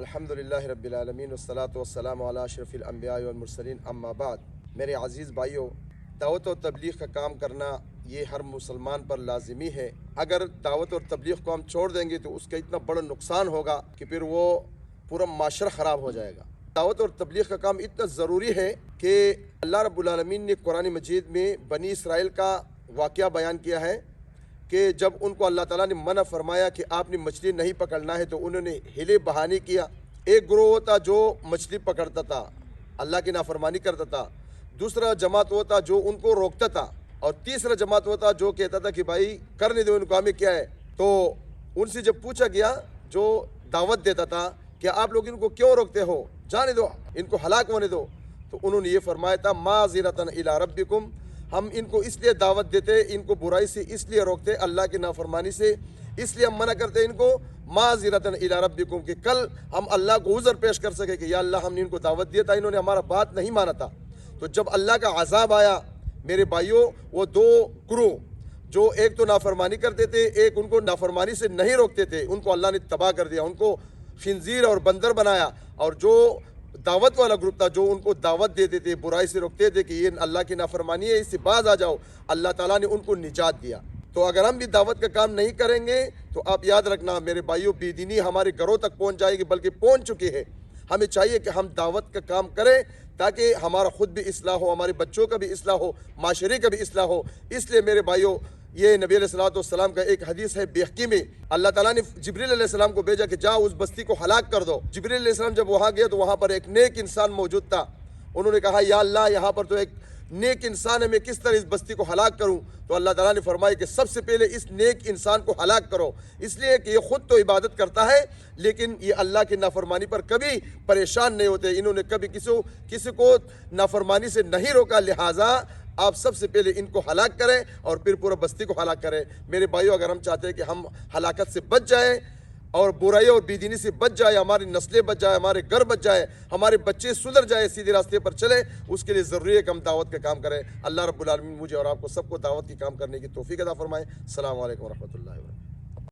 الحمدللہ رب العالمین والصلاة والسلام علی اشرف الانبیاء والمرسلین اما بعد۔ میرے عزیز بھائیوں، دعوت اور تبلیغ کا کام کرنا یہ ہر مسلمان پر لازمی ہے۔ اگر دعوت اور تبلیغ کو ہم چھوڑ دیں گے تو اس کا اتنا بڑا نقصان ہوگا کہ پھر وہ پورا معاشرہ خراب ہو جائے گا۔ دعوت اور تبلیغ کا کام اتنا ضروری ہے کہ اللہ رب العالمین نے قرآن مجید میں بنی اسرائیل کا واقعہ بیان کیا ہے کہ جب ان کو اللہ تعالیٰ نے منع فرمایا کہ آپ نے مچھلی نہیں پکڑنا ہے تو انہوں نے ہیلے بہانے کیا۔ ایک گروہ ہوتا جو مچھلی پکڑتا تھا، اللہ کی نافرمانی کرتا تھا، دوسرا جماعت ہوتا جو ان کو روکتا تھا، اور تیسرا جماعت ہوتا جو کہتا تھا کہ بھائی کرنے دو ان کو، ہمیں کیا ہے۔ تو ان سے جب پوچھا گیا جو دعوت دیتا تھا کہ آپ لوگ ان کو کیوں روکتے ہو، جانے دو، ان کو ہلاک ہونے دو، تو انہوں نے یہ فرمایا تھا معذرۃ الی ربکم، ہم ان کو اس لیے دعوت دیتے، ان کو برائی سے اس لیے روکتے، اللہ کی نافرمانی سے اس لیے ہم منع کرتے ان کو معذرۃ الی ربکم، کہ کل ہم اللہ کو عذر پیش کر سکے کہ یا اللہ ہم نے ان کو دعوت دیا تھا، انہوں نے ہمارا بات نہیں مانا تھا۔ تو جب اللہ کا عذاب آیا میرے بھائیوں، وہ دو گروہ جو ایک تو نافرمانی کرتے تھے، ایک ان کو نافرمانی سے نہیں روکتے تھے، ان کو اللہ نے تباہ کر دیا، ان کو خنزیر اور بندر بنایا۔ اور جو دعوت والا گروپ تھا جو ان کو دعوت دیتے تھے، برائی سے روکتے تھے کہ یہ اللہ کی نافرمانی ہے، اس سے باز آ جاؤ، اللہ تعالیٰ نے ان کو نجات دیا۔ تو اگر ہم بھی دعوت کا کام نہیں کریں گے تو آپ یاد رکھنا میرے بھائیوں، بے دینی ہمارے گھروں تک پہنچ جائے گی، بلکہ پہنچ چکی ہے۔ ہمیں چاہیے کہ ہم دعوت کا کام کریں تاکہ ہمارا خود بھی اصلاح ہو، ہمارے بچوں کا بھی اصلاح ہو، معاشرے کا بھی اصلاح ہو۔ اس لیے میرے بھائیوں، یہ نبی علیہ السلام کا ایک حدیث ہے بیہقی میں، اللہ تعالیٰ نے جبریل علیہ السلام کو بھیجا کہ جاؤ اس بستی کو ہلاک کر دو۔ جبریل علیہ السلام جب وہاں گیا تو وہاں پر ایک نیک انسان موجود تھا۔ انہوں نے کہا یا اللہ یہاں پر تو ایک نیک انسان ہے، میں کس طرح اس بستی کو ہلاک کروں؟ تو اللہ تعالیٰ نے فرمایا کہ سب سے پہلے اس نیک انسان کو ہلاک کرو، اس لیے کہ یہ خود تو عبادت کرتا ہے لیکن یہ اللہ کی نافرمانی پر کبھی پریشان نہیں ہوتے، انہوں نے کبھی کسی کو نافرمانی سے نہیں روکا، لہٰذا آپ سب سے پہلے ان کو ہلاک کریں اور پھر پورا بستی کو ہلاک کریں۔ میرے بھائیوں، اگر ہم چاہتے ہیں کہ ہم ہلاکت سے بچ جائیں اور برائی اور بے دینی سے بچ جائے، ہماری نسلیں بچ جائے، ہمارے گھر بچ جائے، ہمارے بچے سدھر جائے، سیدھے راستے پر چلے، اس کے لیے ضروری ہے کہ ہم دعوت کا کام کریں۔ اللہ رب العالمین مجھے اور آپ کو سب کو دعوت کی کام کرنے کی توفیق عطا فرمائے۔ السلام علیکم ورحمۃ اللہ۔